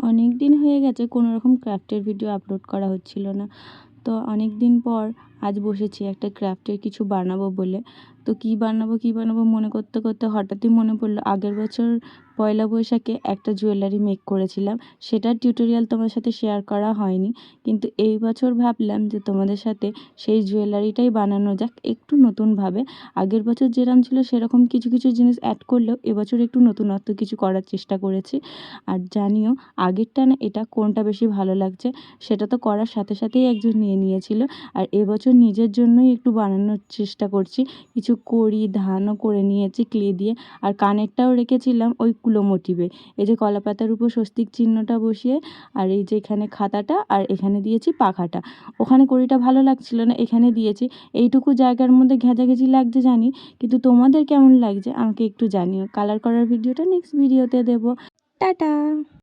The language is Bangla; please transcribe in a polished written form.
অনেক দিন হয়ে গেছে কোনো রকম ক্রাফটের ভিডিও আপলোড করা হচ্ছিল না। তো অনেক দিন পর আজ বসেছি একটা ক্রাফটের কিছু বানাবো বলে। তো কী বানাবো মনে করতে করতে হঠাৎই মনে পড়লো আগের বছর পয়লা বৈশাখে একটা জুয়েলারি মেক করেছিলাম, সেটার টিউটোরিয়াল তোমার সাথে শেয়ার করা হয়নি। কিন্তু এই বছর ভাবলাম যে তোমাদের সাথে সেই জুয়েলারিটাই বানানো যাক একটু নতুনভাবে। আগের বছর যেরকম ছিল সেরকম কিছু কিছু জিনিস অ্যাড করলেও এবছর একটু নতুনত্ব কিছু করার চেষ্টা করেছি। আর জানিও আগেরটা না এটা কোনটা বেশি ভালো লাগছে, সেটা তো করার সাথে সাথেই একজন নিয়ে নিয়েছিল। আর এবছর নিজের জন্যই একটু বানানোর চেষ্টা করছি, কিছু কড়ি ধানও করে নিয়েছি ক্লে দিয়ে। আর কানেরটাও রেখেছিলাম ওই কুলো মোটিভে, এই যে কলা পাতার উপর স্বস্তিক চিহ্নটা বসিয়ে, আর এই যে এখানে খাতাটা, আর এখানে দিয়েছি পাখাটা। ওখানে কড়িটা ভালো লাগছিল না, এখানে দিয়েছি। এইটুকু জায়গার মধ্যে ঘেঁচাঘেঁচি লাগছে জানি, কিন্তু তোমাদের কেমন লাগছে আমাকে একটু জানিও। কালার করার ভিডিওটা নেক্সট ভিডিওতে দেবো। টাটা।